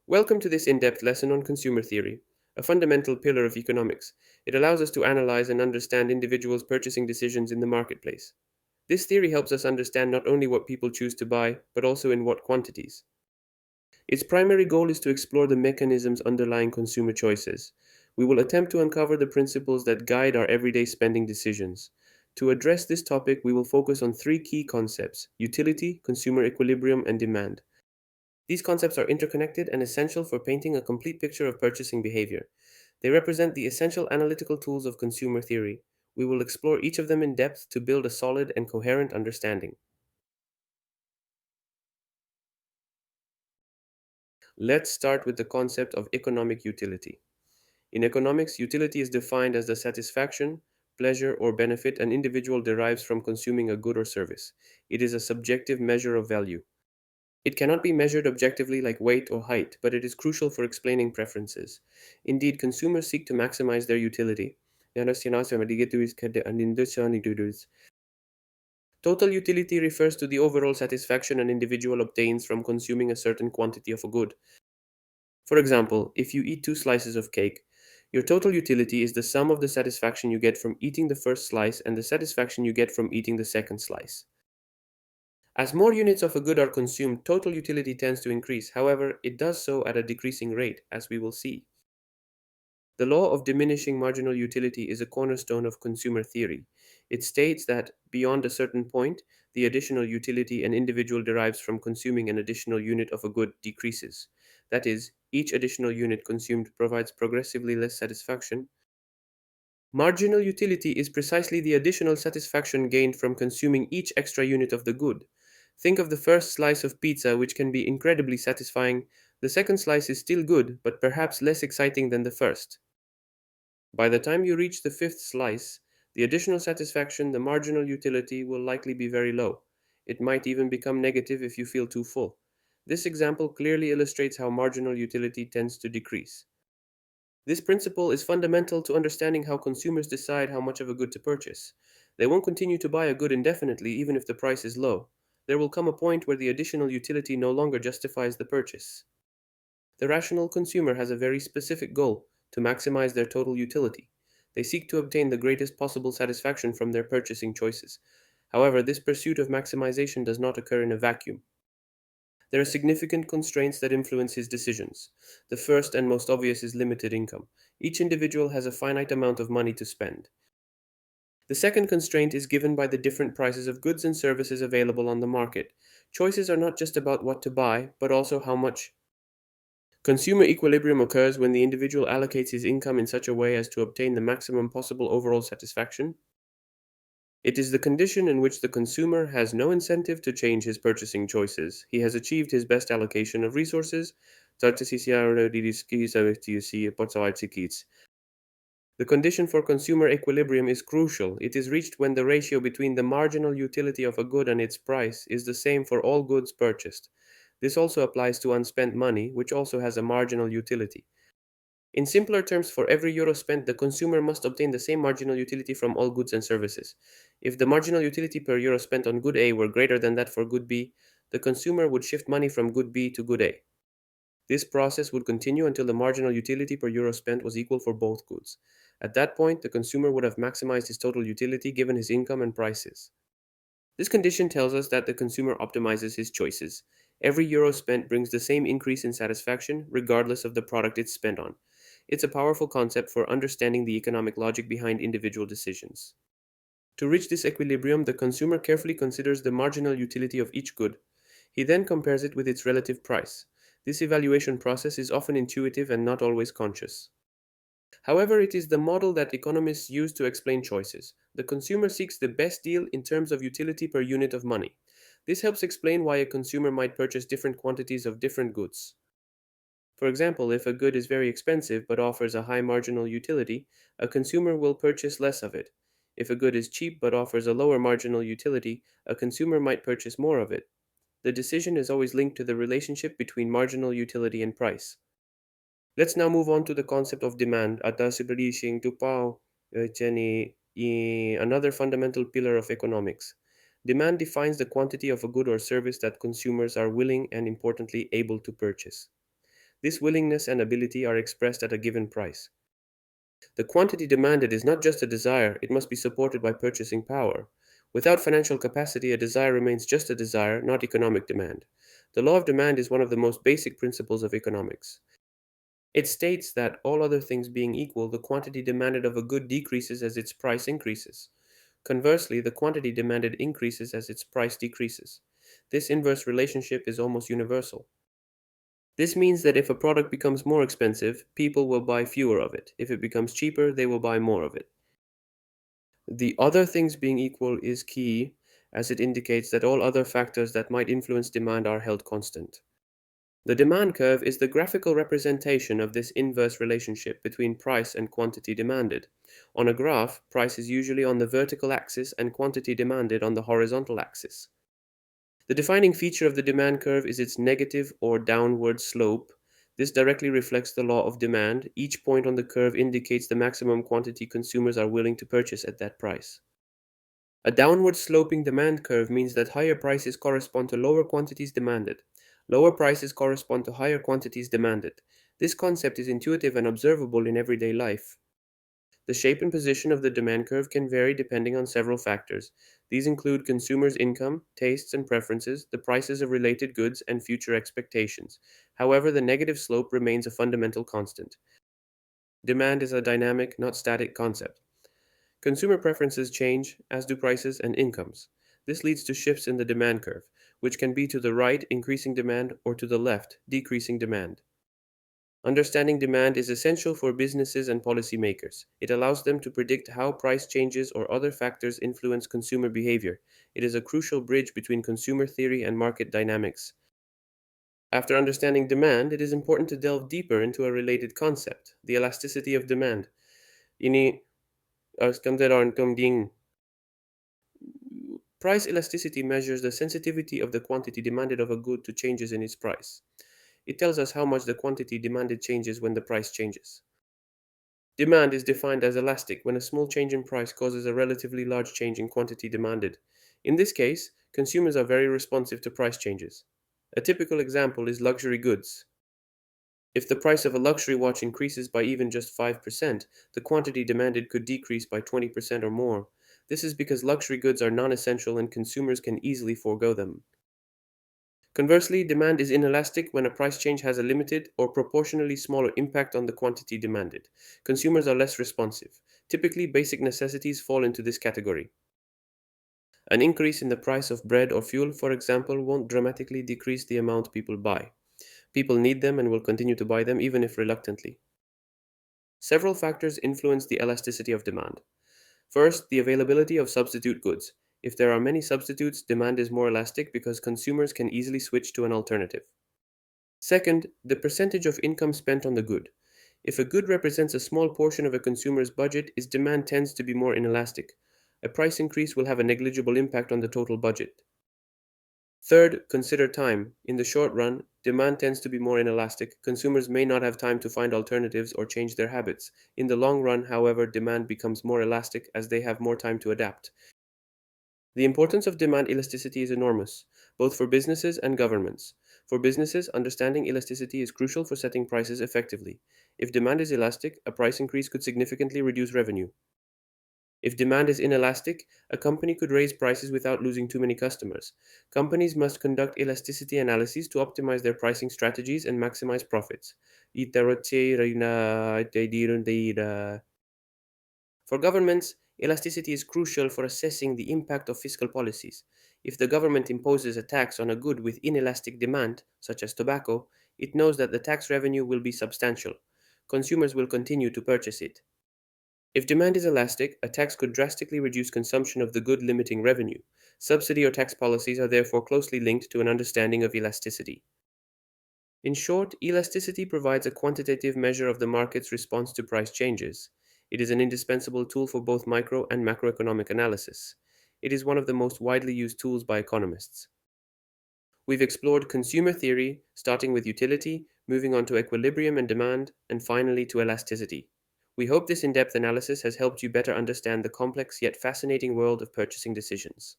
Welcome to this in depth lesson on consumer theory, a fundamental pillar of economics. It allows us to analyze and understand individuals' purchasing decisions in the marketplace. This theory helps us understand not only what people choose to buy, but also in what quantities. Its primary goal is to explore the mechanisms underlying consumer choices. We will attempt to uncover the principles that guide our everyday spending decisions. To address this topic, we will focus on three key concepts: utility, consumer equilibrium, and demand. These concepts are interconnected and essential for painting a complete picture of purchasing behavior. They represent the essential analytical tools of consumer theory. We will explore each of them in depth to build a solid and coherent understanding. Let's start with the concept of economic utility. In economics, utility is defined as the satisfaction, pleasure, or benefit an individual derives from consuming a good or service. It is a subjective measure of value. It cannot be measured objectively like weight or height, but it is crucial for explaining preferences. Indeed, consumers seek to maximize their utility. Total utility refers to the overall satisfaction an individual obtains from consuming a certain quantity of a good. For example, if you eat two slices of cake, your total utility is the sum of the satisfaction you get from eating the first slice and the satisfaction you get from eating the second slice. As more units of a good are consumed, total utility tends to increase. However, it does so at a decreasing rate, as we will see. The law of diminishing marginal utility is a cornerstone of consumer theory. It states that, beyond a certain point, the additional utility an individual derives from consuming an additional unit of a good decreases. That is, each additional unit consumed provides progressively less satisfaction. Marginal utility is precisely the additional satisfaction gained from consuming each extra unit of the good. Think of the first slice of pizza, which can be incredibly satisfying. The second slice is still good, but perhaps less exciting than the first. By the time you reach the fifth slice, the additional satisfaction, the marginal utility, will likely be very low. It might even become negative if you feel too full. This example clearly illustrates how marginal utility tends to decrease. This principle is fundamental to understanding how consumers decide how much of a good to purchase. They won't continue to buy a good indefinitely even if the price is low. There will come a point where the additional utility no longer justifies the purchase. The rational consumer has a very specific goal: to maximize their total utility. They seek to obtain the greatest possible satisfaction from their purchasing choices. However, this pursuit of maximization does not occur in a vacuum. There are significant constraints that influence his decisions. The first and most obvious is limited income. Each individual has a finite amount of money to spend. The second constraint is given by the different prices of goods and services available on the market. Choices are not just about what to buy, but also how much. Consumer equilibrium occurs when the individual allocates his income in such a way as to obtain the maximum possible overall satisfaction. It is the condition in which the consumer has no incentive to change his purchasing choices. He has achieved his best allocation of resources. The condition for consumer equilibrium is crucial. It is reached when the ratio between the marginal utility of a good and its price is the same for all goods purchased. This also applies to unspent money, which also has a marginal utility. In simpler terms, for every euro spent, the consumer must obtain the same marginal utility from all goods and services. If the marginal utility per euro spent on good A were greater than that for good B, the consumer would shift money from good B to good A. This process would continue until the marginal utility per euro spent was equal for both goods. At that point, the consumer would have maximized his total utility given his income and prices. This condition tells us that the consumer optimizes his choices. Every euro spent brings the same increase in satisfaction, regardless of the product it's spent on. It's a powerful concept for understanding the economic logic behind individual decisions. To reach this equilibrium, the consumer carefully considers the marginal utility of each good. He then compares it with its relative price. This evaluation process is often intuitive and not always conscious. However, it is the model that economists use to explain choices. The consumer seeks the best deal in terms of utility per unit of money. This helps explain why a consumer might purchase different quantities of different goods. For example, if a good is very expensive but offers a high marginal utility, a consumer will purchase less of it. If a good is cheap but offers a lower marginal utility, a consumer might purchase more of it. The decision is always linked to the relationship between marginal utility and price. Let's now move on to the concept of demand, another fundamental pillar of economics. Demand defines the quantity of a good or service that consumers are willing and, importantly, able to purchase. This willingness and ability are expressed at a given price. The quantity demanded is not just a desire, it must be supported by purchasing power. Without financial capacity, a desire remains just a desire, not economic demand. The law of demand is one of the most basic principles of economics. It states that, all other things being equal, the quantity demanded of a good decreases as its price increases. Conversely, the quantity demanded increases as its price decreases. This inverse relationship is almost universal. This means that if a product becomes more expensive, people will buy fewer of it. If it becomes cheaper, they will buy more of it. The other things being equal is key, as it indicates that all other factors that might influence demand are held constant. The demand curve is the graphical representation of this inverse relationship between price and quantity demanded. On a graph, price is usually on the vertical axis and quantity demanded on the horizontal axis. The defining feature of the demand curve is its negative or downward slope. This directly reflects the law of demand. Each point on the curve indicates the maximum quantity consumers are willing to purchase at that price. A downward sloping demand curve means that higher prices correspond to lower quantities demanded. Lower prices correspond to higher quantities demanded. This concept is intuitive and observable in everyday life. The shape and position of the demand curve can vary depending on several factors. These include consumers' income, tastes and preferences, the prices of related goods, and future expectations. However, the negative slope remains a fundamental constant. Demand is a dynamic, not static concept. Consumer preferences change, as do prices and incomes. This leads to shifts in the demand curve, which can be to the right, increasing demand, or to the left, decreasing demand. Understanding demand is essential for businesses and policymakers. It allows them to predict how price changes or other factors influence consumer behavior. It is a crucial bridge between consumer theory and market dynamics. After understanding demand, it is important to delve deeper into a related concept, the elasticity of demand. Ini price elasticity measures the sensitivity of the quantity demanded of a good to changes in its price. It tells us how much the quantity demanded changes when the price changes. Demand is defined as elastic when a small change in price causes a relatively large change in quantity demanded. In this case, consumers are very responsive to price changes. A typical example is luxury goods. If the price of a luxury watch increases by even just 5%, the quantity demanded could decrease by 20% or more. This is because luxury goods are non-essential and consumers can easily forego them. Conversely, demand is inelastic when a price change has a limited or proportionally smaller impact on the quantity demanded. Consumers are less responsive. Typically, basic necessities fall into this category. An increase in the price of bread or fuel, for example, won't dramatically decrease the amount people buy. People need them and will continue to buy them even if reluctantly. Several factors influence the elasticity of demand. First, the availability of substitute goods. If there are many substitutes, demand is more elastic because consumers can easily switch to an alternative. Second, the percentage of income spent on the good. If a good represents a small portion of a consumer's budget, its demand tends to be more inelastic. A price increase will have a negligible impact on the total budget. Third, consider time. In the short run, demand tends to be more inelastic. Consumers may not have time to find alternatives or change their habits. In the long run, however, demand becomes more elastic as they have more time to adapt. The importance of demand elasticity is enormous, both for businesses and governments. For businesses, understanding elasticity is crucial for setting prices effectively. If demand is elastic, a price increase could significantly reduce revenue. If demand is inelastic, a company could raise prices without losing too many customers. Companies must conduct elasticity analyses to optimize their pricing strategies and maximize profits. For governments, elasticity is crucial for assessing the impact of fiscal policies. If the government imposes a tax on a good with inelastic demand, such as tobacco, it knows that the tax revenue will be substantial. Consumers will continue to purchase it. If demand is elastic, a tax could drastically reduce consumption of the good, limiting revenue. Subsidy or tax policies are therefore closely linked to an understanding of elasticity. In short, elasticity provides a quantitative measure of the market's response to price changes. It is an indispensable tool for both micro and macroeconomic analysis. It is one of the most widely used tools by economists. We've explored consumer theory, starting with utility, moving on to equilibrium and demand, and finally to elasticity. We hope this in-depth analysis has helped you better understand the complex yet fascinating world of purchasing decisions.